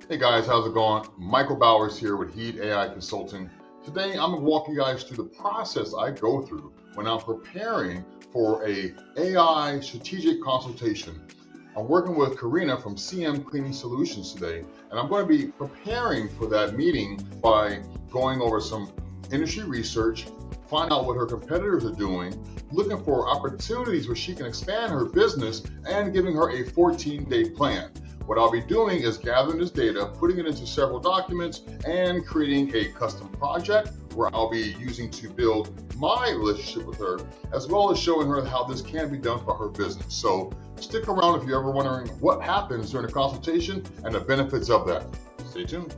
Hey guys, how's it going? Michael Bowers here with Heed AI Consulting. Today I'm going to walk you guys through the process I go through when I'm preparing for a AI strategic consultation. I'm working with Karina from CM Cleaning Solutions today, and I'm going to be preparing for that meeting by going over some industry research, find out what her competitors are doing, looking for opportunities where she can expand her business, and giving her a 14-day plan. What I'll be doing is gathering this data, putting it into several documents, and creating a custom project where I'll be using to build my relationship with her, as well as showing her how this can be done for her business. So stick around if you're ever wondering what happens during a consultation and the benefits of that. Stay tuned.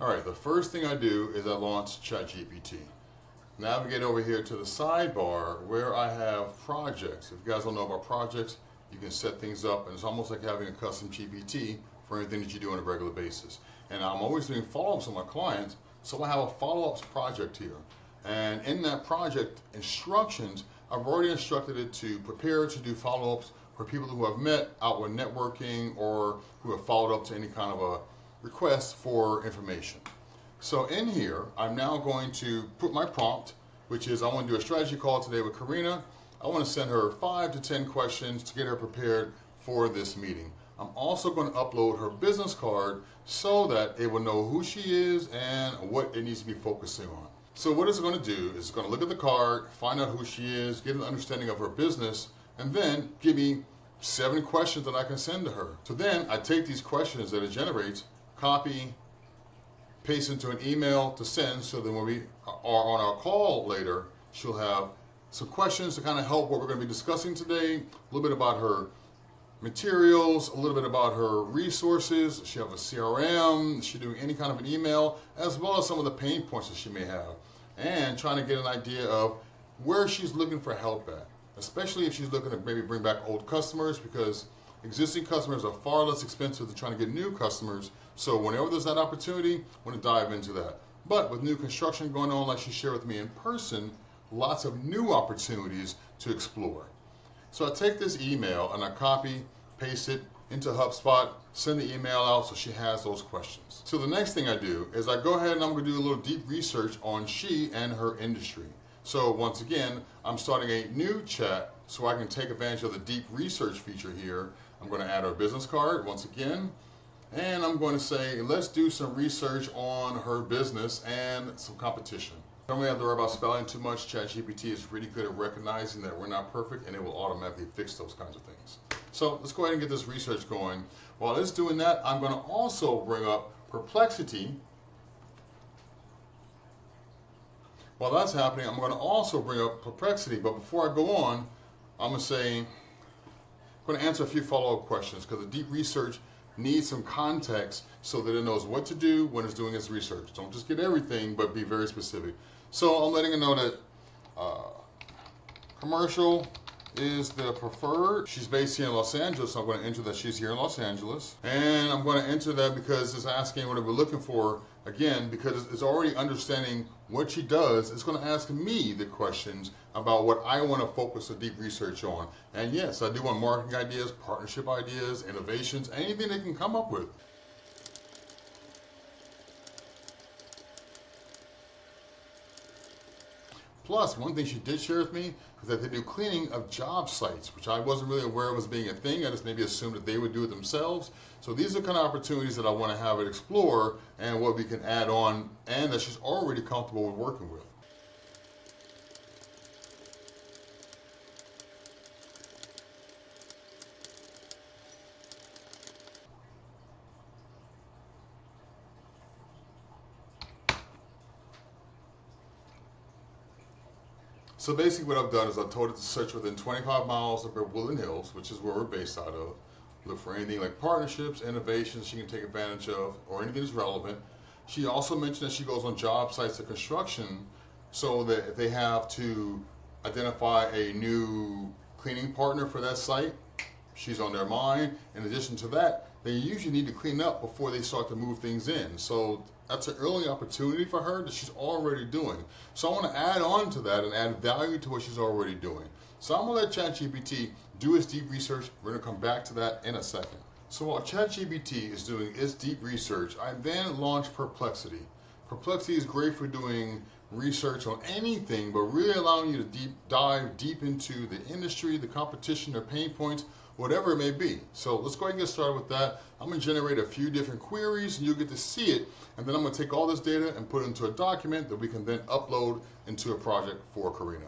All right, the first thing I do is I launch ChatGPT. Navigate over here to the sidebar where I have projects. If you guys don't know about projects, you can set things up, and it's almost like having a custom GPT for anything that you do on a regular basis. And I'm always doing follow-ups with my clients, so I have a follow-ups project here. And in that project instructions, I've already instructed it to prepare to do follow-ups for people who have met out with networking or who have followed up to any kind of a request for information. So in here, I'm now going to put my prompt, which is I want to do a strategy call today with Karina. I want to send her 5 to 10 questions to get her prepared for this meeting. I'm also going to upload her business card so that it will know who she is and what it needs to be focusing on. So what it's going to do is it's going to look at the card, find out who she is, get an understanding of her business, and then give me 7 questions that I can send to her. So then I take these questions that it generates, copy, paste into an email to send, so that when we are on our call later, she'll have some questions to kind of help what we're going to be discussing today, a little bit about her materials, a little bit about her resources. Does she have a CRM? Is she doing any kind of an email? As well as some of the pain points that she may have, and trying to get an idea of where she's looking for help at, especially if she's looking to maybe bring back old customers, because existing customers are far less expensive than trying to get new customers. So whenever there's that opportunity, I want to dive into that. But with new construction going on, like she shared with me in person, lots of new opportunities to explore. So I take this email and I copy, paste it into HubSpot, send the email out so she has those questions. So the next thing I do is I go ahead and I'm going to do a little deep research on she and her industry. So once again, I'm starting a new chat so I can take advantage of the deep research feature here. I'm going to add her business card once again, and I'm going to say, let's do some research on her business and some competition. Don't really have to worry about spelling too much. ChatGPT is really good at recognizing that we're not perfect, and it will automatically fix those kinds of things. So let's go ahead and get this research going. While it's doing that, I'm going to also bring up Perplexity. While that's happening, I'm going to also bring up Perplexity, but before I go on, I'm going to answer a few follow-up questions, because the deep research needs some context so that it knows what to do when it's doing its research. Don't just get everything, but be very specific. So I'm letting it know that commercial is the preferred. She's based here in Los Angeles, so I'm going to enter that she's here in Los Angeles. And I'm going to enter that because it's asking what we're looking for. Again, because it's already understanding what she does, it's going to ask me the questions about what I want to focus the deep research on. And yes, I do want marketing ideas, partnership ideas, innovations, anything they can come up with. Plus, one thing she did share with me is that they do cleaning of job sites, which I wasn't really aware of as being a thing. I just maybe assumed that they would do it themselves. So these are kind of opportunities that I want to have it explore and what we can add on, and that she's already comfortable with working with. So basically what I've done is I've told it to search within 25 miles of Woodland Hills, which is where we're based out of. Look for anything like partnerships, innovations she can take advantage of, or anything that's relevant. She also mentioned that she goes on job sites of construction, so that if they have to identify a new cleaning partner for that site, she's on their mind. In addition to that, they usually need to clean up before they start to move things in. So that's an early opportunity for her that she's already doing. So I want to add on to that and add value to what she's already doing. So I'm gonna let ChatGPT do its deep research. We're gonna come back to that in a second. So while ChatGPT is doing its deep research, I then launched Perplexity. Perplexity is great for doing research on anything, but really allowing you to dive deep into the industry, the competition, their pain points, whatever it may be. So let's go ahead and get started with that. I'm going to generate a few different queries and you'll get to see it. And then I'm going to take all this data and put it into a document that we can then upload into a project for Karina.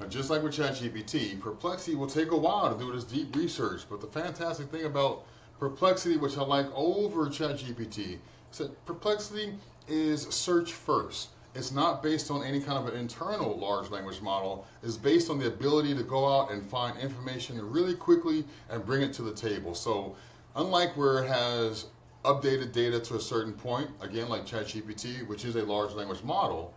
Now, just like with ChatGPT, Perplexity will take a while to do this deep research, but the fantastic thing about Perplexity, which I like over ChatGPT, is that Perplexity is search first. It's not based on any kind of an internal large language model. It's based on the ability to go out and find information really quickly and bring it to the table. So unlike where it has updated data to a certain point, again like ChatGPT, which is a large language model,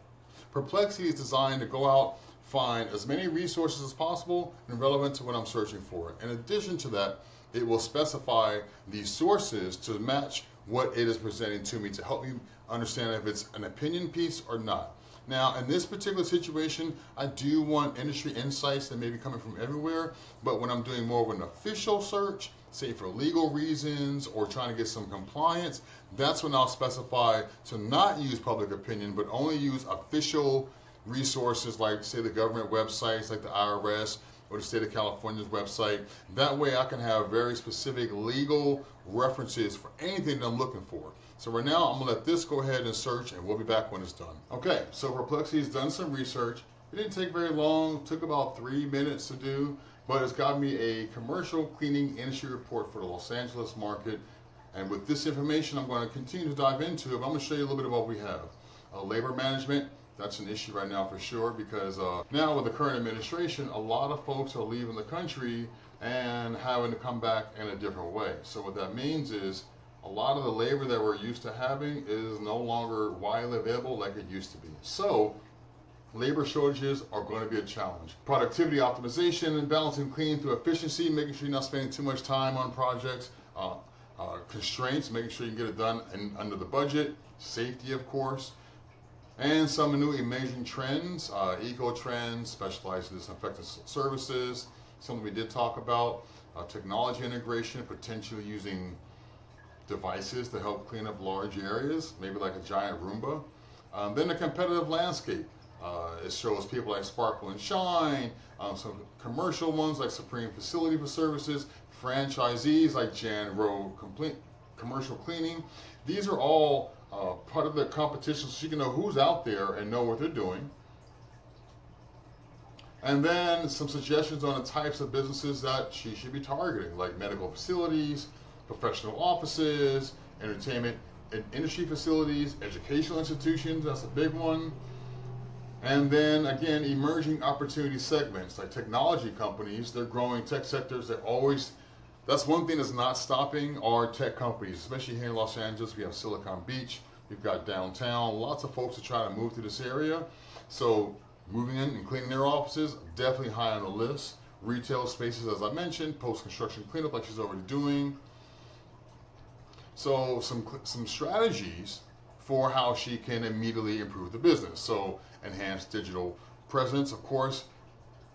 Perplexity is designed to go out, find as many resources as possible and relevant to what I'm searching for. In addition to that, it will specify the sources to match what it is presenting to me to help me understand if it's an opinion piece or not. Now, in this particular situation, I do want industry insights that may be coming from everywhere, but when I'm doing more of an official search, say for legal reasons or trying to get some compliance, that's when I'll specify to not use public opinion, but only use official resources like, say, the government websites like the IRS or the state of California's website. That way I can have very specific legal references for anything that I'm looking for. So right now I'm gonna let this go ahead and search and we'll be back when it's done. Okay, so Perplexity's done some research. It didn't take very long, took about 3 minutes to do, but it's got me a commercial cleaning industry report for the Los Angeles market. And with this information I'm going to continue to dive into it, but I'm going to show you a little bit of what we have. Labor management. That's an issue right now for sure because now with the current administration, a lot of folks are leaving the country and having to come back in a different way. So what that means is a lot of the labor that we're used to having is no longer widely available like it used to be. So labor shortages are going to be a challenge. Productivity optimization and balancing cleaning through efficiency, making sure you're not spending too much time on projects. Constraints, making sure you get it done under the budget. Safety, of course. And some new emerging trends, eco trends, specialized disinfectant services, something we did talk about, technology integration, potentially using devices to help clean up large areas, maybe like a giant Roomba. Then the competitive landscape. It shows people like Sparkle and Shine, some commercial ones like Supreme Facility for Services, franchisees like Jan Rowe Commercial Cleaning. These are all part of the competition so you can know who's out there and know what they're doing. And then some suggestions on the types of businesses that she should be targeting, like medical facilities, professional offices, entertainment and industry facilities, educational institutions, that's a big one. And then again, emerging opportunity segments like technology companies, they're growing tech sectors, they're always, that's one thing that's not stopping our tech companies, especially here in Los Angeles. We have Silicon Beach, we've got downtown, lots of folks are trying to move to this area. So moving in and cleaning their offices, definitely high on the list. Retail spaces, as I mentioned, post-construction cleanup like she's already doing. So some strategies for how she can immediately improve the business. So enhanced digital presence, of course,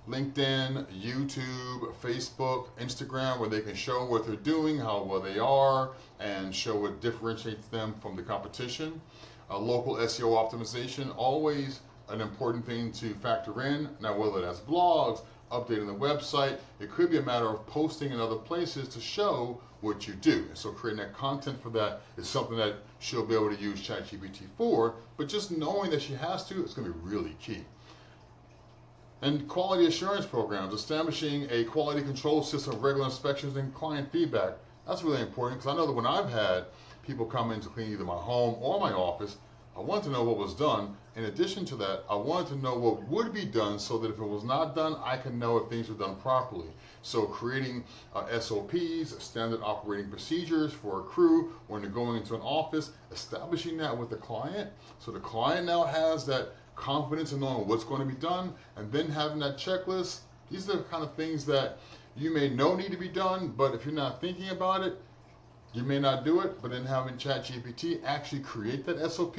LinkedIn, YouTube, Facebook, Instagram, where they can show what they're doing, how well they are, and show what differentiates them from the competition. Local SEO optimization, always an important thing to factor in. Now, whether that's blogs, updating the website, it could be a matter of posting in other places to show what you do. And so creating that content for that is something that she'll be able to use ChatGPT for, but just knowing that she has to, it's going to be really key. And quality assurance programs, establishing a quality control system, regular inspections, and client feedback. That's really important because I know that when I've had people come in to clean either my home or my office, I wanted to know what was done. In addition to that, I wanted to know what would be done so that if it was not done, I can know if things were done properly. So creating SOPs, standard operating procedures for a crew when they're going into an office, establishing that with the client. So the client now has that confidence in knowing what's going to be done, and then having that checklist, These are the kind of things that you may know need to be done, but if you're not thinking about it, you may not do it. But then having ChatGPT actually create that SOP,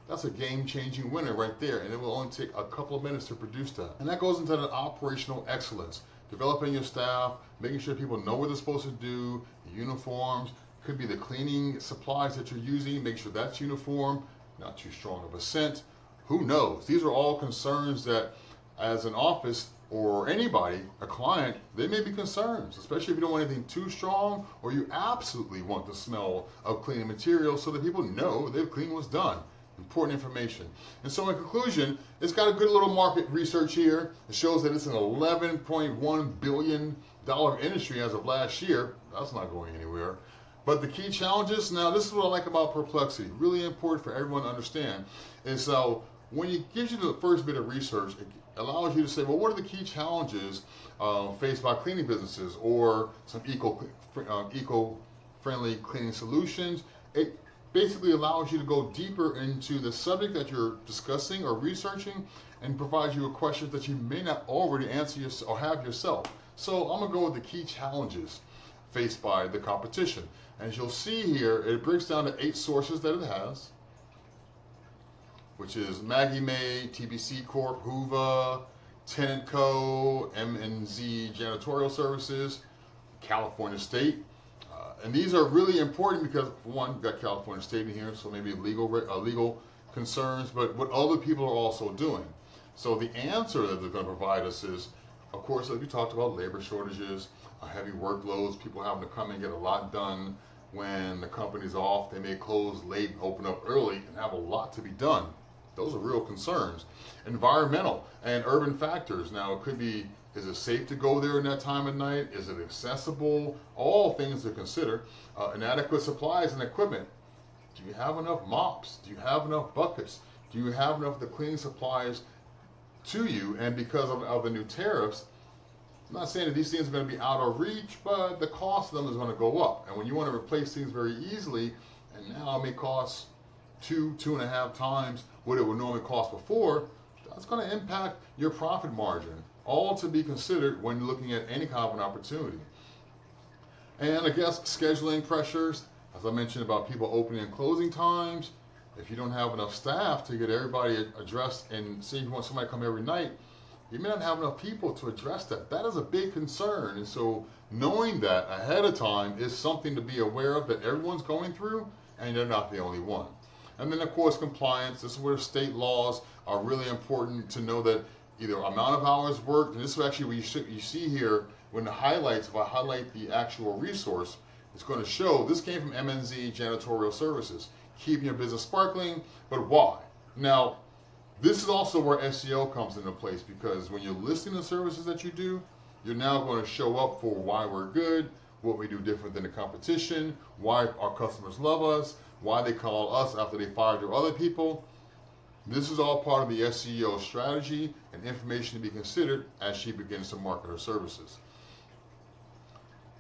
that's a game-changing winner right there, and it will only take a couple of minutes to produce that. And that goes into the operational excellence, developing your staff, making sure people know what they're supposed to do, the uniforms, could be the cleaning supplies that you're using, make sure that's uniform, not too strong of a scent. Who knows? These are all concerns that as an office or anybody, a client, they may be concerns, especially if you don't want anything too strong or you absolutely want the smell of cleaning material so that people know their cleaning was done. Important information. And so in conclusion, it's got a good little market research here. It shows that it's an $11.1 billion industry as of last year. That's not going anywhere. But the key challenges, now this is what I like about Perplexity, really important for everyone to understand, is so when it gives you the first bit of research, it allows you to say, well, what are the key challenges faced by cleaning businesses or some eco-friendly cleaning solutions? It basically allows you to go deeper into the subject that you're discussing or researching and provides you with questions that you may not already answer or have yourself. So I'm going to go with the key challenges faced by the competition. As you'll see here, it breaks down to 8 sources that it has, which is Maggie May, TBC Corp, Hoover, Tenant Co., M&Z Janitorial Services, California State. And these are really important because, one, you've got California State in here, so maybe legal concerns, but what other people are also doing. So the answer that they're going to provide us is, of course, as we talked about, labor shortages, heavy workloads, people having to come and get a lot done when the company's off. They may close late and open up early and have a lot to be done. Those are real concerns. Environmental and urban factors. Now, it could be, is it safe to go there in that time of night? Is it accessible? All things to consider. Inadequate supplies and equipment. Do you have enough mops? Do you have enough buckets? Do you have enough of the cleaning supplies to you? And because of the new tariffs, I'm not saying that these things are going to be out of reach, but the cost of them is going to go up. And when you want to replace things very easily, and now it may cost 2.5 times what it would normally cost before, that's going to impact your profit margin. All to be considered when looking at any kind of an opportunity. And I guess scheduling pressures, as I mentioned about people opening and closing times. If you don't have enough staff to get everybody addressed, and say you want somebody to come every night, you may not have enough people to address that. That is a big concern. And so knowing that ahead of time is something to be aware of that everyone's going through, and you're not the only one. And then, of course, compliance. This is where state laws are really important to know that either amount of hours worked, and this is actually what you see here when the highlights, if I highlight the actual resource, it's going to show this came from M&Z Janitorial Services, keeping your business sparkling, but why? Now, this is also where SEO comes into place, because when you're listing the services that you do, you're now going to show up for why we're good, what we do different than the competition, why our customers love us, why they call us after they fired their other people. This is all part of the SEO strategy and information to be considered as she begins to market her services.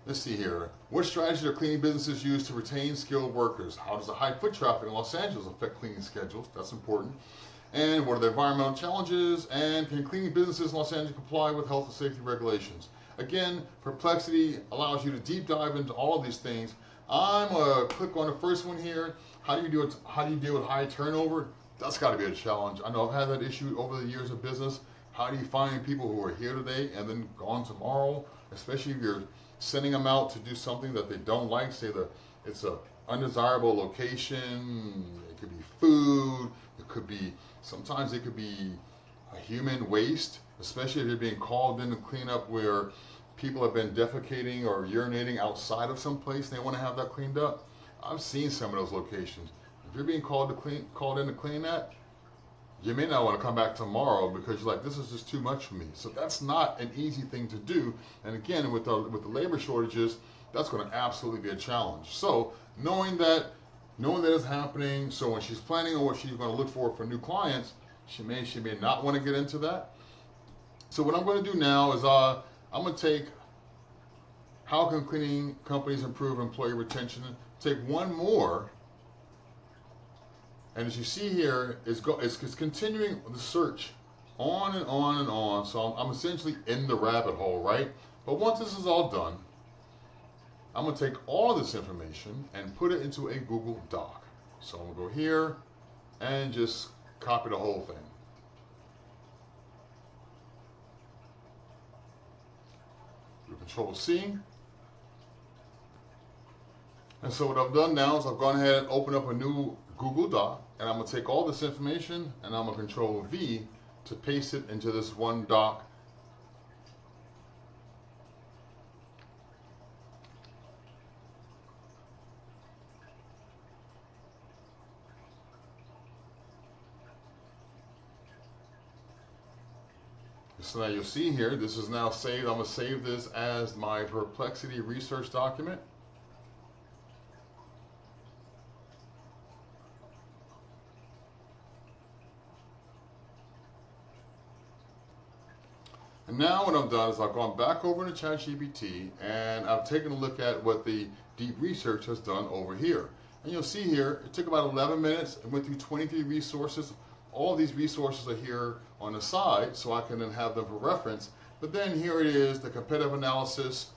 Let's see here. What strategies are cleaning businesses use to retain skilled workers? How does the high foot traffic in Los Angeles affect cleaning schedules? That's important. And what are the environmental challenges? And can cleaning businesses in Los Angeles comply with health and safety regulations? Again, Perplexity allows you to deep dive into all of these things. I'm going to click on the first one here. How do you deal with high turnover? That's got to be a challenge. I know I've had that issue over the years of business. How do you find people who are here today and then gone tomorrow? Especially if you're sending them out to do something that they don't like. Say that it's a undesirable location. It could be food. It could be, sometimes it could be a human waste, especially if you're being called in to clean up where people have been defecating or urinating outside of some place. They want to have that cleaned up. I've seen some of those locations. If you're being called in to clean that, you may not want to come back tomorrow because you're like, this is just too much for me. So that's not an easy thing to do. And again, with the labor shortages, that's going to absolutely be a challenge. So knowing that is happening, so when she's planning on what she's going to look for new clients, she may not want to get into that. So what I'm going to do now is I'm going to take how can cleaning companies improve employee retention, take one more. And as you see here, it's continuing the search on and on and on. So I'm essentially in the rabbit hole, right? But once this is all done, I'm going to take all this information and put it into a Google Doc. So I'm going to go here and just copy the whole thing. Do Control C. And so what I've done now is I've gone ahead and opened up a new Google Doc, and I'm going to take all this information and I'm going to Control V to paste it into this one doc. So now you'll see here, this is now saved. I'm going to save this as my Perplexity research document. And now what I've done is I've gone back over to ChatGPT and I've taken a look at what the deep research has done over here. And you'll see here, it took about 11 minutes. It went through 23 resources. All these resources are here on the side, so I can then have them for reference. But then here it is, the competitive analysis.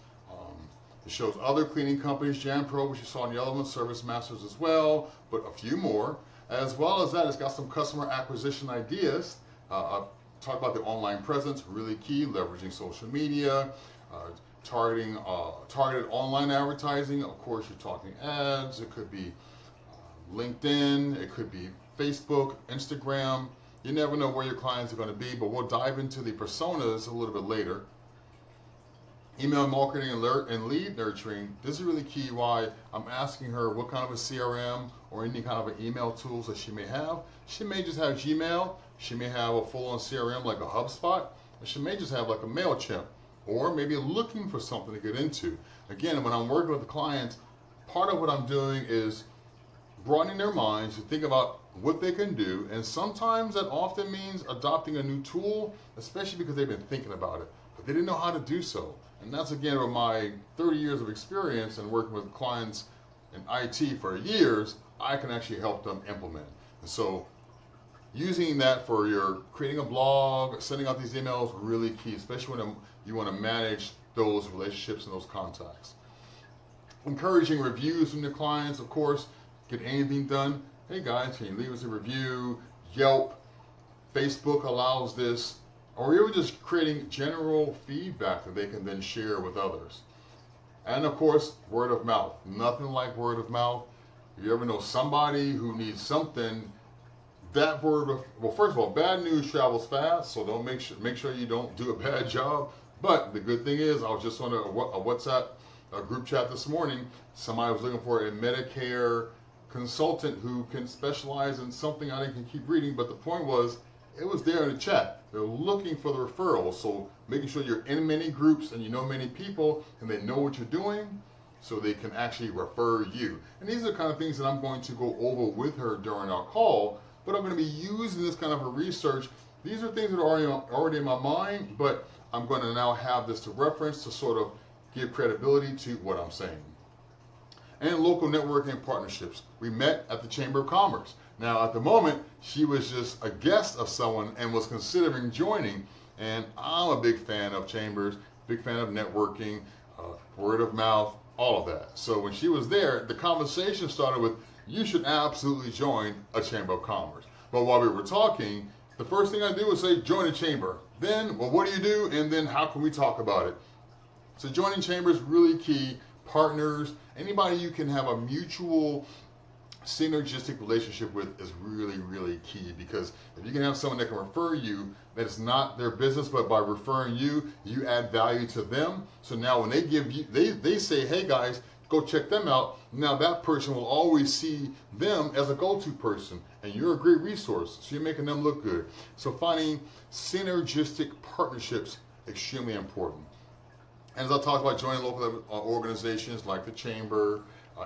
It shows other cleaning companies, JanPro, which you saw in the other one, Service Masters as well, but a few more. As well as that, it's got some customer acquisition ideas. Talk about the online presence, really key, leveraging social media, targeted online advertising. Of course, you're talking ads. It could be LinkedIn. It could be Facebook, Instagram. You never know where your clients are going to be, but we'll dive into the personas a little bit later. Email marketing and lead nurturing. This is really key why I'm asking her what kind of a CRM or any kind of an email tools that she may have. She may just have Gmail. She may have a full-on CRM like a HubSpot. Or she may just have like a MailChimp, or maybe looking for something to get into. Again, when I'm working with the clients, part of what I'm doing is broadening their minds to think about what they can do, and sometimes that often means adopting a new tool, especially because they've been thinking about it, but they didn't know how to do so. And that's again with my 30 years of experience and working with clients in IT for years, I can actually help them implement. And so using that for your creating a blog, sending out these emails, really key, especially when you want to manage those relationships and those contacts. Encouraging reviews from your clients, of course. Get anything done. Hey guys, can you leave us a review? Yelp, Facebook allows this, or even just creating general feedback that they can then share with others. And of course, word of mouth. Nothing like word of mouth. If you ever know somebody who needs something, that word of, well, first of all, bad news travels fast, so don't make sure you don't do a bad job. But the good thing is, I was just on a WhatsApp group chat this morning. Somebody was looking for a Medicare consultant who can specialize in something. I didn't keep reading, but the point was, it was there in the chat. They're looking for the referrals, so making sure you're in many groups and you know many people and they know what you're doing so they can actually refer you. And these are the kind of things that I'm going to go over with her during our call, but I'm going to be using this kind of a research. These are things that are already in my mind, but I'm going to now have this to reference to sort of give credibility to what I'm saying. And local networking partnerships. We met at the Chamber of Commerce. Now, at the moment, she was just a guest of someone and was considering joining. And I'm a big fan of chambers, big fan of networking, word of mouth, all of that. So when she was there, the conversation started with, you should absolutely join a Chamber of Commerce. But while we were talking, the first thing I did was say, join a chamber. Then, well, what do you do? And then how can we talk about it? So joining chambers is really key. Partners, anybody you can have a mutual synergistic relationship with is really, really key, because if you can have someone that can refer you, that is not their business, but by referring you, you add value to them. So now when they give you, they say, hey guys, go check them out. Now that person will always see them as a go-to person, and you're a great resource. So you're making them look good. So finding synergistic partnerships, extremely important. And as I talked about, joining local organizations like the Chamber,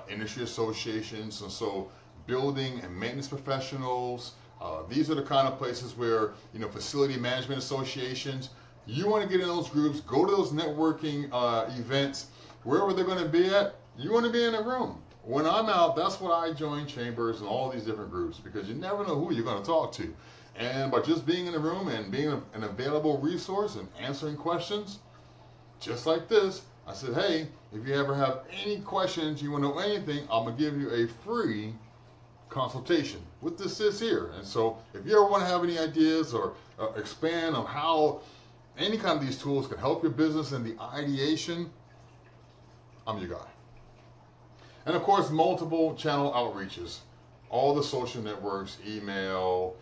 industry associations, and so building and maintenance professionals. These are the kind of places where, facility management associations, you want to get in those groups, go to those networking events, wherever they're going to be at, you want to be in a room. When I'm out, that's when I join chambers and all these different groups, because you never know who you're going to talk to. And by just being in the room and being an available resource and answering questions, just like this, I said, hey, if you ever have any questions, you want to know anything, I'm going to give you a free consultation. What this is here. And so if you ever want to have any ideas or expand on how any kind of these tools can help your business in the ideation, I'm your guy. And of course, multiple channel outreaches, all the social networks, email,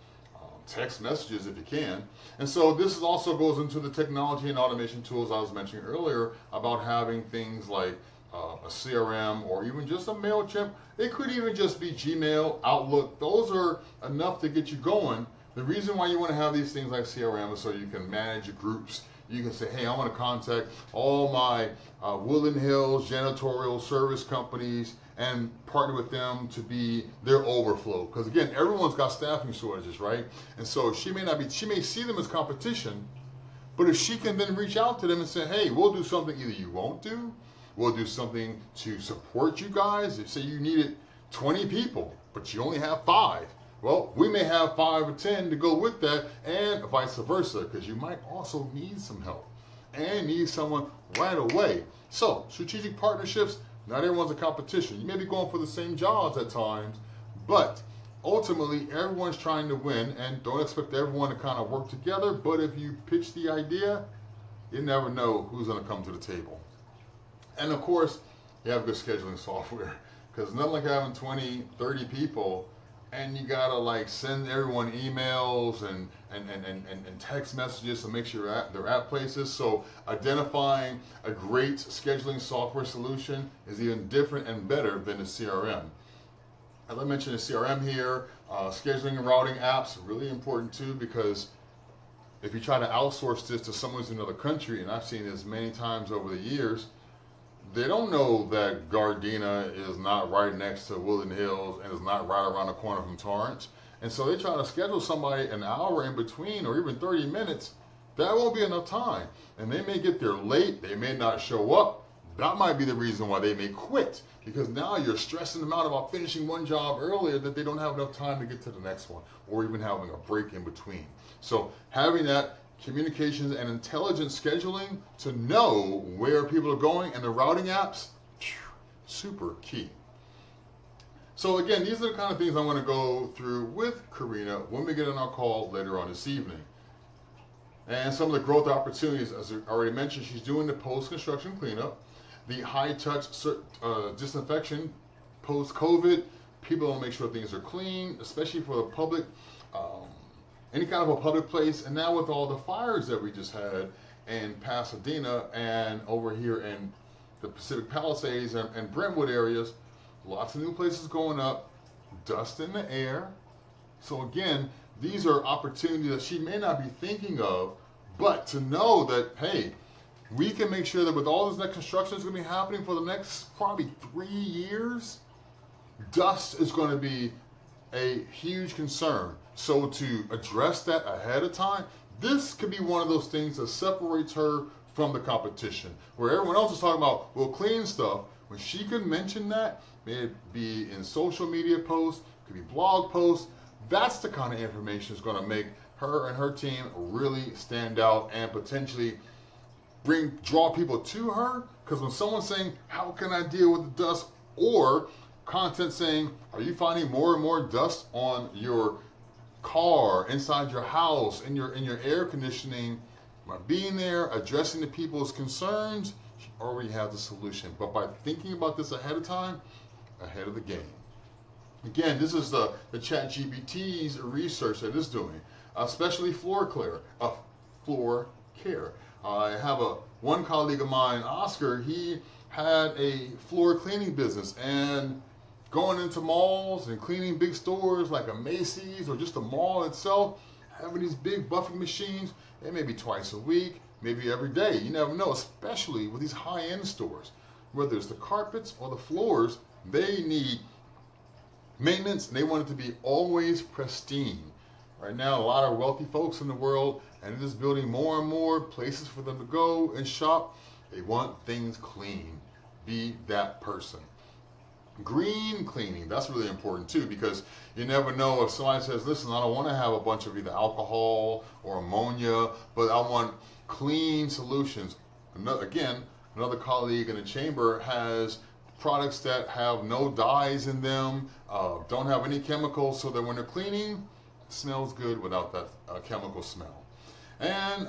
text messages if you can. And so this also goes into the technology and automation tools I was mentioning earlier about having things like a CRM or even just a MailChimp. It could even just be Gmail, Outlook. Those are enough to get you going. The reason why you want to have these things like CRM is so you can manage your groups. You can say, hey, I want to contact all my Woodland Hills janitorial service companies and partner with them to be their overflow. Because again, everyone's got staffing shortages, right? And so she may see them as competition, but if she can then reach out to them and say, hey, we'll do something either you won't do, we'll do something to support you guys. If say you needed 20 people, but you only have 5. Well, we may have 5 or 10 to go with that, and vice versa, because you might also need some help and need someone right away. So, strategic partnerships, not everyone's a competition. You may be going for the same jobs at times, but ultimately everyone's trying to win, and don't expect everyone to kind of work together, but if you pitch the idea, you never know who's going to come to the table. And of course, you have good scheduling software, because nothing like having 20, 30 people and you gotta like send everyone emails and text messages to make sure they're at places. So identifying a great scheduling software solution is even different and better than a CRM. As I mentioned, a CRM here, scheduling and routing apps are really important too, because if you try to outsource this to someone who's in another country, and I've seen this many times over the years, they don't know that Gardena is not right next to Woodland Hills and is not right around the corner from Torrance. And so they try to schedule somebody an hour in between or even 30 minutes. That won't be enough time. And they may get there late. They may not show up. That might be the reason why they may quit, because now you're stressing them out about finishing one job earlier that they don't have enough time to get to the next one, or even having a break in between. So having that communications and intelligent scheduling to know where people are going, and the routing apps, super key. So again, these are the kind of things I'm going to go through with Karina when we get on our call later on this evening. And some of the growth opportunities, as I already mentioned, she's doing the post-construction cleanup, the high-touch disinfection post-COVID. People want to make sure things are clean, especially for the public, any kind of a public place. And now with all the fires that we just had in Pasadena and over here in the Pacific Palisades and Brentwood areas, lots of new places going up, dust in the air. So again, these are opportunities that she may not be thinking of, but to know that, hey, we can make sure that with all this next construction that's going to be happening for the next probably 3 years, dust is going to be a huge concern. So to address that ahead of time, this could be one of those things that separates her from the competition. Where everyone else is talking about, well, clean stuff, when she could mention that, may it be in social media posts, could be blog posts, that's the kind of information that's going to make her and her team really stand out and potentially draw people to her. Because when someone's saying, how can I deal with the dust, or content saying, are you finding more and more dust on your car, inside your house, in your air conditioning, by being there, addressing the people's concerns, she already has the solution. But by thinking about this ahead of time, ahead of the game. Again, this is the ChatGPT's research that it's doing, especially floor care. I have one colleague of mine, Oscar. He had a floor cleaning business, and going into malls and cleaning big stores like a Macy's or just a mall itself, having these big buffing machines, it may be twice a week, maybe every day. You never know, especially with these high-end stores. Whether it's the carpets or the floors, they need maintenance, and they want it to be always pristine. Right now, a lot of wealthy folks in the world, and it is building more and more places for them to go and shop. They want things clean. Be that person. Green cleaning, that's really important too, because you never know if somebody says, listen, I don't want to have a bunch of either alcohol or ammonia, but I want clean solutions. Another colleague in the chamber has products that have no dyes in them, don't have any chemicals, so that when they're cleaning, it smells good without that chemical smell. And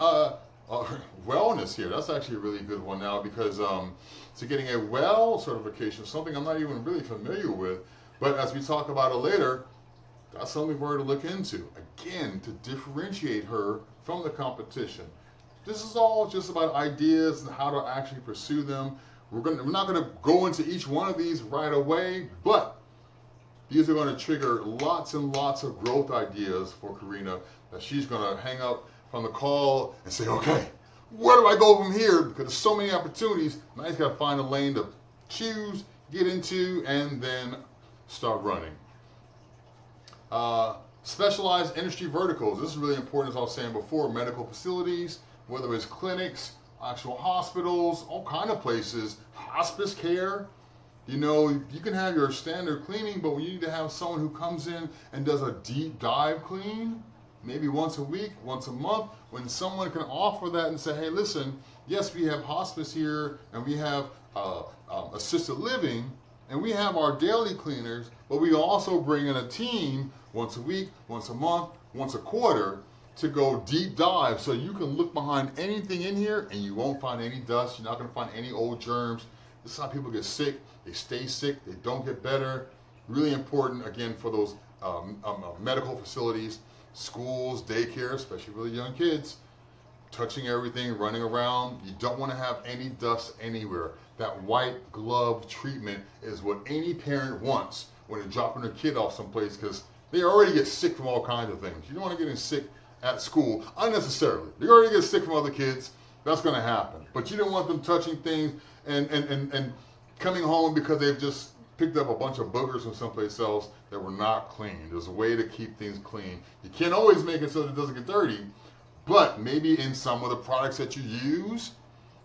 wellness here, that's actually a really good one now, because so getting a well certification, something I'm not even really familiar with, but as we talk about it later, that's something for her to look into. Again, to differentiate her from the competition. This is all just about ideas and how to actually pursue them. We're not going to go into each one of these right away, but these are going to trigger lots and lots of growth ideas for Karina that she's going to hang up from the call and say, okay, where do I go from here? Because there's so many opportunities. Now you got to find a lane to choose, get into, and then start running. Specialized industry verticals. This is really important, as I was saying before. Medical facilities, whether it's clinics, actual hospitals, all kind of places, hospice care. You know, you can have your standard cleaning, but when you need to have someone who comes in and does a deep dive clean, maybe once a week, once a month, when someone can offer that and say, hey, listen, yes, we have hospice here, and we have assisted living, and we have our daily cleaners, but we also bring in a team once a week, once a month, once a quarter to go deep dive, so you can look behind anything in here and you won't find any dust. You're not going to find any old germs. This is how people get sick. They stay sick. They don't get better. Really important, again, for those medical facilities, schools, daycare, especially for the young kids, touching everything, running around. You don't want to have any dust anywhere. That white glove treatment is what any parent wants when they're dropping their kid off someplace, because they already get sick from all kinds of things. You don't want to get sick at school unnecessarily. You already get sick from other kids. That's going to happen. But you don't want them touching things and coming home because they've just picked up a bunch of boogers from someplace else that were not clean. There's a way to keep things clean. You can't always make it so that it doesn't get dirty, but maybe in some of the products that you use,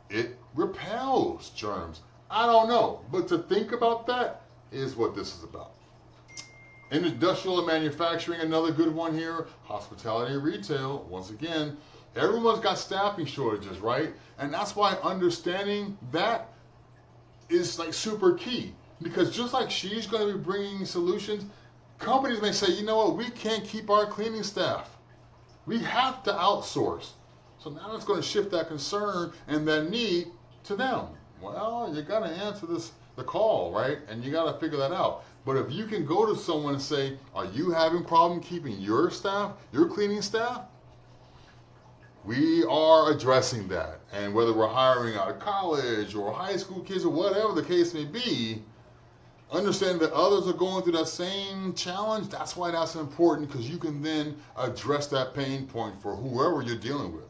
it repels germs. I don't know, but to think about that is what this is about. In industrial and manufacturing, another good one here, hospitality and retail. Once again, everyone's got staffing shortages, right? And that's why understanding that is like super key. Because just like she's going to be bringing solutions, companies may say, you know what, we can't keep our cleaning staff. We have to outsource. So now it's going to shift that concern and that need to them. Well, you got to answer the call, right? And you got to figure that out. But if you can go to someone and say, are you having problem keeping your staff, your cleaning staff? We are addressing that. And whether we're hiring out of college or high school kids or whatever the case may be, understand that others are going through that same challenge. That's why that's important, because you can then address that pain point for whoever you're dealing with.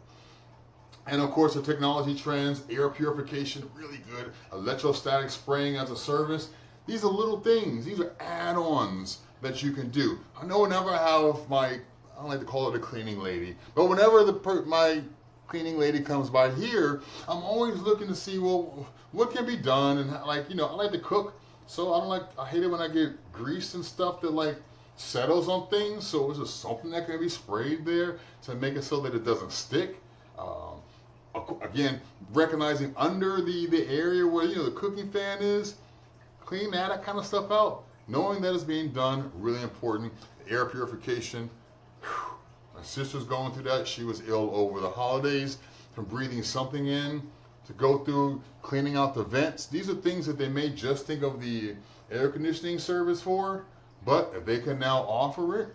And of course, the technology trends, air purification, really good. Electrostatic spraying as a service. These are little things. These are add-ons that you can do. I know whenever I have I don't like to call it a cleaning lady, but whenever my cleaning lady comes by here, I'm always looking to see, well, what can be done? And I like to cook, so I hate it when I get grease and stuff that like settles on things. So is there something that can be sprayed there to make it so that it doesn't stick? Again, recognizing under the area where the cooking fan is, clean that kind of stuff out. Knowing that it's being done, really important. Air purification. Whew. My sister's going through that. She was ill over the holidays from breathing something in, to go through cleaning out the vents. These are things that they may just think of the air conditioning service for, but if they can now offer it,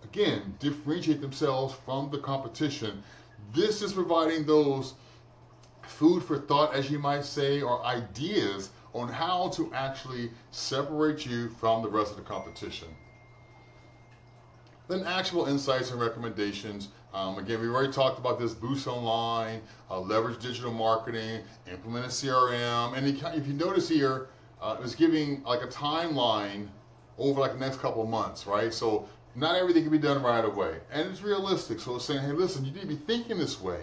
again, differentiate themselves from the competition. This is providing those food for thought, as you might say, or ideas on how to actually separate you from the rest of the competition. Then actual insights and recommendations. Again, we've already talked about this: boost online, leverage digital marketing, implement a CRM. And if you notice here, it's giving like a timeline over like the next couple of months, right? So not everything can be done right away. And it's realistic. So it's saying, hey, listen, you need to be thinking this way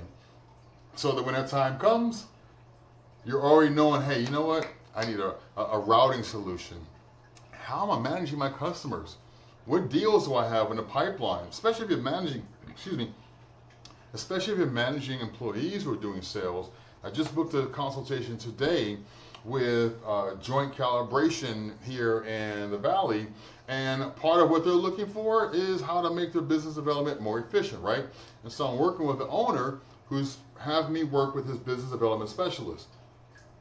so that when that time comes, you're already knowing, hey, you know what? I need a routing solution. how am I managing my customers? What deals do I have in the pipeline? Especially if you're managing, especially if you're managing employees who are doing sales. I just booked a consultation today with joint calibration here in the Valley, and part of what they're looking for is how to make their business development more efficient, right? And so I'm working with the owner who's having me work with his business development specialist.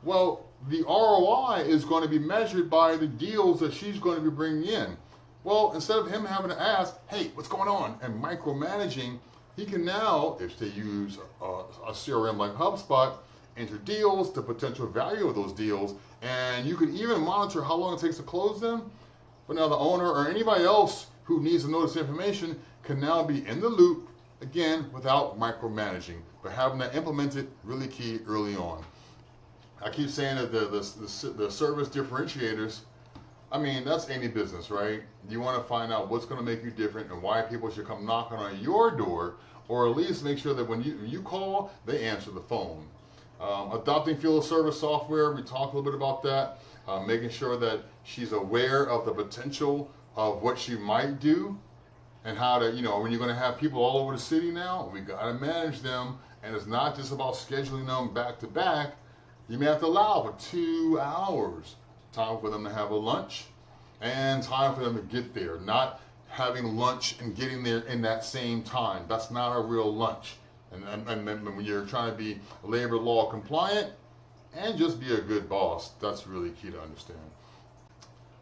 Well, the ROI is going to be measured by the deals that she's going to be bringing in. Well, instead of him having to ask, hey, what's going on, and micromanaging, he can now, if they use a CRM like HubSpot, enter deals, the potential value of those deals, and you can even monitor how long it takes to close them. But now the owner or anybody else who needs to know this information can now be in the loop, again, without micromanaging, but having that implemented really key early on. I keep saying that the service differentiators, I mean, that's any business, right? You want to find out what's going to make you different and why people should come knocking on your door, or at least make sure that when you call, they answer the phone. Adopting field service software, we talked a little bit about that. Making sure that she's aware of the potential of what she might do and how to, when you're going to have people all over the city now, we got to manage them. And it's not just about scheduling them back to back. You may have to allow for 2 hours, time for them to have a lunch and time for them to get there. Not having lunch and getting there in that same time. That's not a real lunch. And when you're trying to be labor law compliant and just be a good boss, that's really key to understand.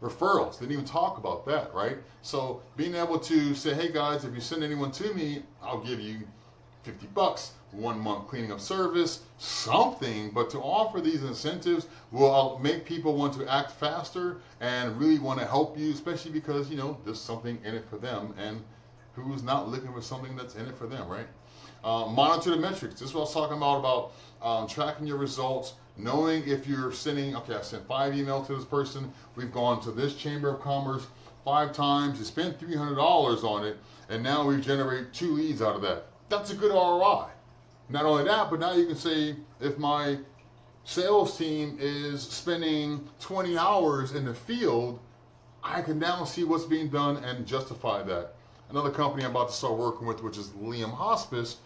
Referrals, didn't even talk about that, right? So being able to say, hey guys, if you send anyone to me, I'll give you $50, 1 month cleaning up service, something, but to offer these incentives will make people want to act faster and really want to help you, especially because, there's something in it for them, and who's not looking for something that's in it for them, right? Monitor the metrics. This is what I was talking about tracking your results, knowing if you're sending, okay, I sent 5 emails to this person, we've gone to this Chamber of Commerce 5 times, you spent $300 on it, and now we've generated 2 leads out of that. That's a good ROI. Not only that, but now you can say, if my sales team is spending 20 hours in the field, I can now see what's being done and justify that. Another company I'm about to start working with, which is Liam Hospice,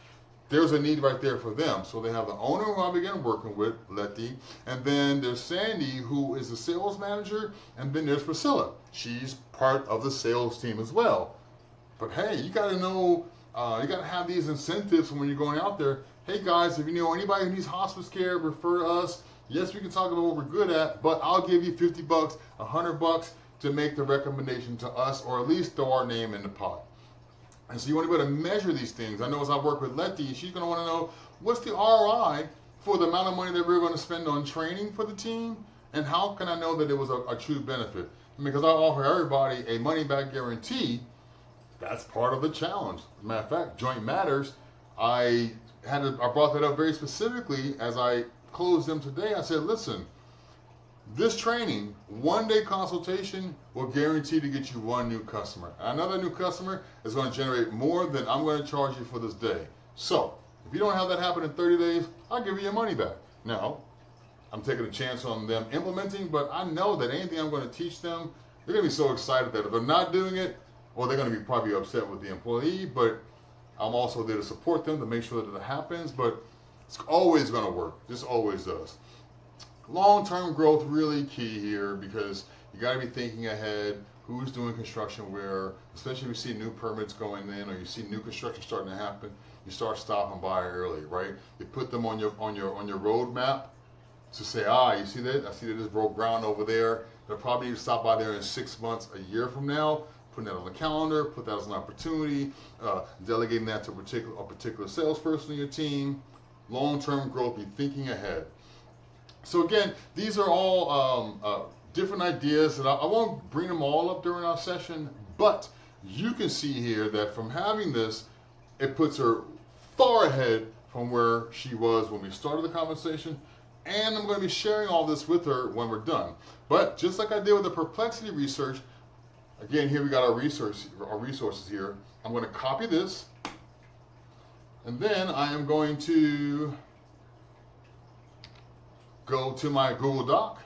there's a need right there for them. So they have the owner who I began working with, Letty, and then there's Sandy, who is the sales manager, and then there's Priscilla. She's part of the sales team as well. But hey, you got to know, you got to have these incentives when you're going out there. Hey guys, if you know anybody who needs hospice care, refer to us. Yes, we can talk about what we're good at, but I'll give you $50, $100 to make the recommendation to us, or at least throw our name in the pot. And so you want to be able to measure these things. I know as I work with Letty, she's going to want to know what's the ROI for the amount of money that we're going to spend on training for the team, and how can I know that it was a true benefit? Because I offer everybody a money-back guarantee. That's part of the challenge. As a matter of fact, Joint Matters, I brought that up very specifically as I closed them today. I said, listen, this training, 1-day consultation, will guarantee to get you 1 new customer. Another new customer is going to generate more than I'm going to charge you for this day. So, if you don't have that happen in 30 days, I'll give you your money back. Now, I'm taking a chance on them implementing, but I know that anything I'm going to teach them, they're going to be so excited that if they're not doing it, well, they're going to be probably upset with the employee, but I'm also there to support them to make sure that it happens, but it's always going to work. This always does. Long-term growth really key here, because you got to be thinking ahead. Who's doing construction where, especially if you see new permits going in or you see new construction starting to happen, you start stopping by early, right? You put them on your roadmap to say, you see that? I see that this broke ground over there. They'll probably need to stop by there in 6 months, a year from now. Putting that on the calendar, put that as an opportunity, delegating that to a particular salesperson in your team. Long-term growth, be thinking ahead. So again, these are all different ideas, and I won't bring them all up during our session, but you can see here that from having this, it puts her far ahead from where she was when we started the conversation, and I'm going to be sharing all this with her when we're done. But just like I did with the Perplexity research, again, here we got our resources here. I'm going to copy this, and then I am going to go to my Google Doc.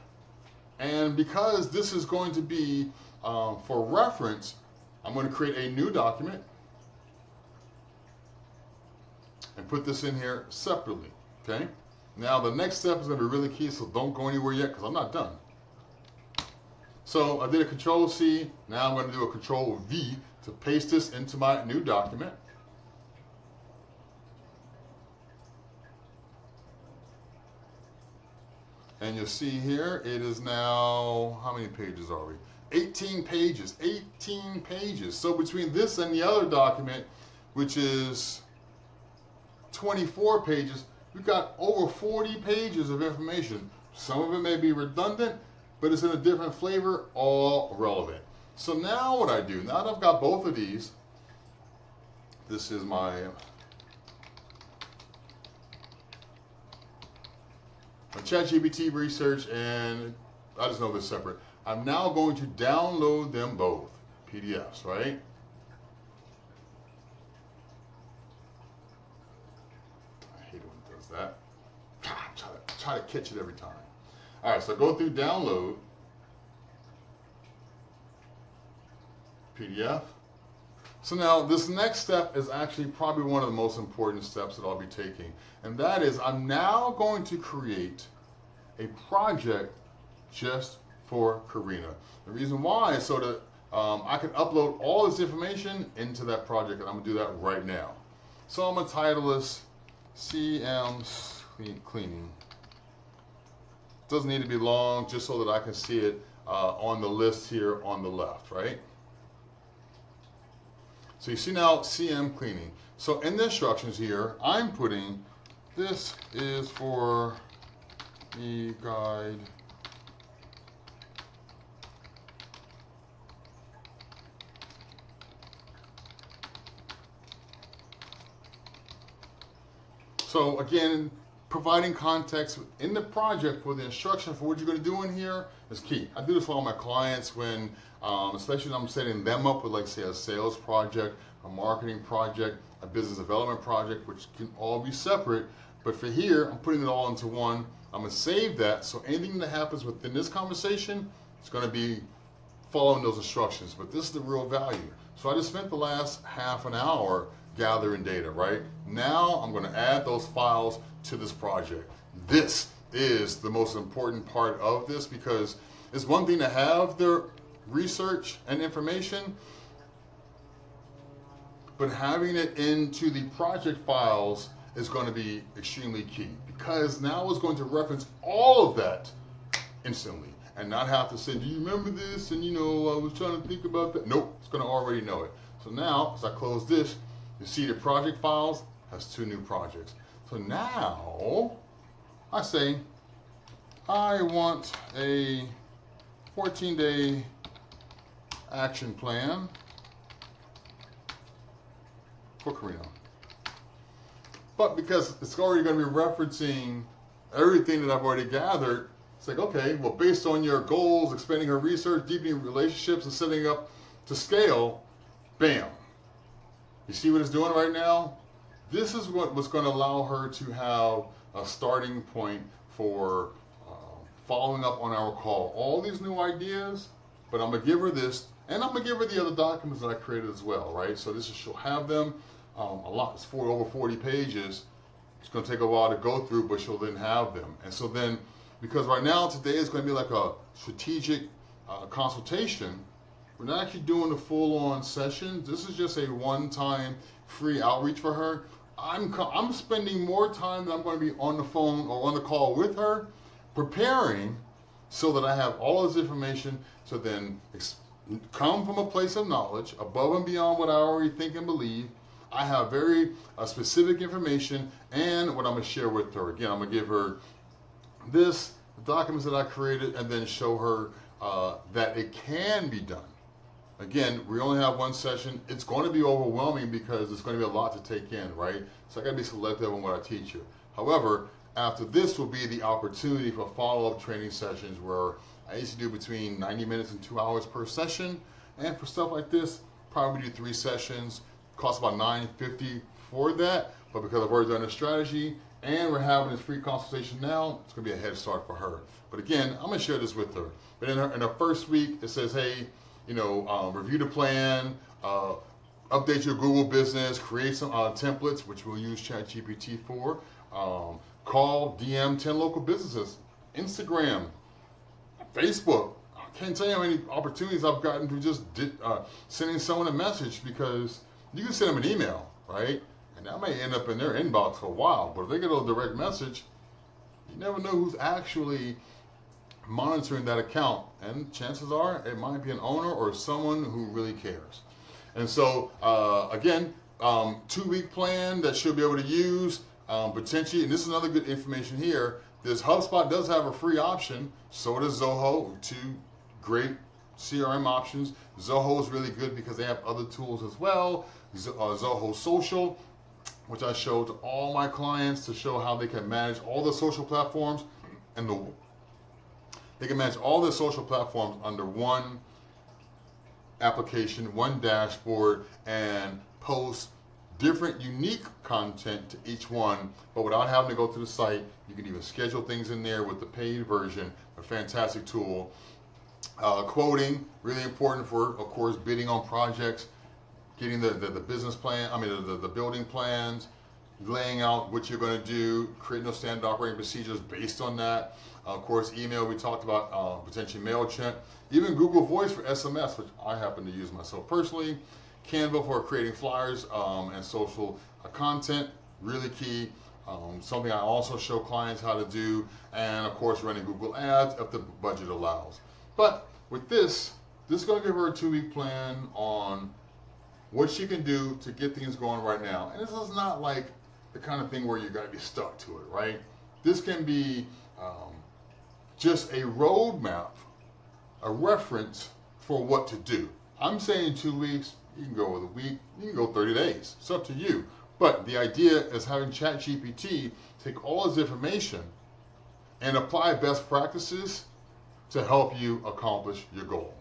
And because this is going to be for reference, I'm going to create a new document and put this in here separately, okay? Now the next step is going to be really key, so don't go anywhere yet because I'm not done. So I did a Control C, now I'm going to do a Control V to paste this into my new document. And you'll see here, it is now, how many pages are we? 18 pages, 18 pages. So between this and the other document, which is 24 pages, we've got over 40 pages of information. Some of it may be redundant, but it's in a different flavor, all relevant. So now what I do, now that I've got both of these, this is my ChatGPT research, and I just know they're separate. I'm now going to download them both, PDFs, right? I hate it when it does that. Try to catch it every time. All right, so go through download, PDF. So now this next step is actually probably one of the most important steps that I'll be taking. And that is I'm now going to create a project just for Karina. The reason why is so that I can upload all this information into that project, and I'm going to do that right now. So I'm going to title this CM Cleaning. Doesn't need to be long, just so that I can see it on the list here on the left, right? So you see now CM Cleaning. So in the instructions here, I'm putting, this is for the guide So again, providing context in the project for the instruction for what you're going to do in here is key. I do this for all my clients when, especially when I'm setting them up with, like, say, a sales project, a marketing project, a business development project, which can all be separate. But for here, I'm putting it all into one. I'm going to save that, so anything that happens within this conversation is going to be following those instructions. But this is the real value. So I just spent the last half an hour gathering data, right? Now I'm going to add those files to this project. This is the most important part of this, because it's one thing to have their research and information, but having it into the project files is going to be extremely key, because now it's going to reference all of that instantly and not have to say, do you remember this? And, you know, I was trying to think about that. Nope, it's going to already know it. So now, as I close this, you see the project files has 2 new projects. So now I say, I want a 14-day action plan for Karina. But because it's already going to be referencing everything that I've already gathered, it's like, okay, well, based on your goals, expanding her research, deepening relationships, and setting up to scale, bam. You see what it's doing right now? This is what was going to allow her to have a starting point for following up on our call. All these new ideas, but I'm going to give her this, and I'm going to give her the other documents that I created as well, right? So this is, she'll have them. A lot, it's over 40 pages. It's going to take a while to go through, but she'll then have them. And so then, because right now, today is going to be like a strategic consultation, we're not actually doing a full-on session. This is just a one-time free outreach for her. I'm spending more time than I'm going to be on the phone or on the call with her, preparing so that I have all this information, so then come from a place of knowledge, above and beyond what I already think and believe. I have very specific information, and what I'm going to share with her. Again, I'm going to give her this, the documents that I created, and then show her that it can be done. Again, we only have one session. It's going to be overwhelming because it's going to be a lot to take in, right? So I got to be selective on what I teach you. However, after this will be the opportunity for follow-up training sessions, where I used to do between 90 minutes and 2 hours per session. And for stuff like this, probably do 3 sessions. Costs about $9.50 for that. But because I've already done a strategy and we're having this free consultation now, it's going to be a head start for her. But again, I'm going to share this with her. But in her first week, it says, hey, review the plan, update your Google business, create some templates, which we'll use ChatGPT for. Call, DM 10 local businesses, Instagram, Facebook. I can't tell you how many opportunities I've gotten to just sending someone a message, because you can send them an email, right? And that may end up in their inbox for a while, but if they get a direct message, you never know who's actually monitoring that account, and chances are it might be an owner or someone who really cares. And so again, 2-week plan that she'll be able to use potentially. And this is another good information here. This HubSpot does have a free option. So does Zoho. 2 great CRM options. Zoho is really good because they have other tools as well. Zoho Social, which I show to all my clients to show how they can manage all the social platforms, and they can manage all the social platforms under one application, one dashboard, and post different unique content to each one, but without having to go to the site. You can even schedule things in there with the paid version. A fantastic tool. Quoting, really important for, of course, bidding on projects, getting the business plan, the building plans, laying out what you're going to do, creating those standard operating procedures based on that. Of course, email, we talked about, potentially MailChimp, even Google Voice for SMS, which I happen to use myself personally. Canva for creating flyers and social content, really key. Something I also show clients how to do, and of course running Google Ads if the budget allows. But with this is going to give her a 2-week plan on what she can do to get things going right now. And this is not like the kind of thing where you're going to be stuck to it, right? This can be just a roadmap, a reference for what to do. I'm saying 2 weeks. You can go with a week, you can go 30 days. It's up to you. But the idea is having ChatGPT take all this information and apply best practices to help you accomplish your goal.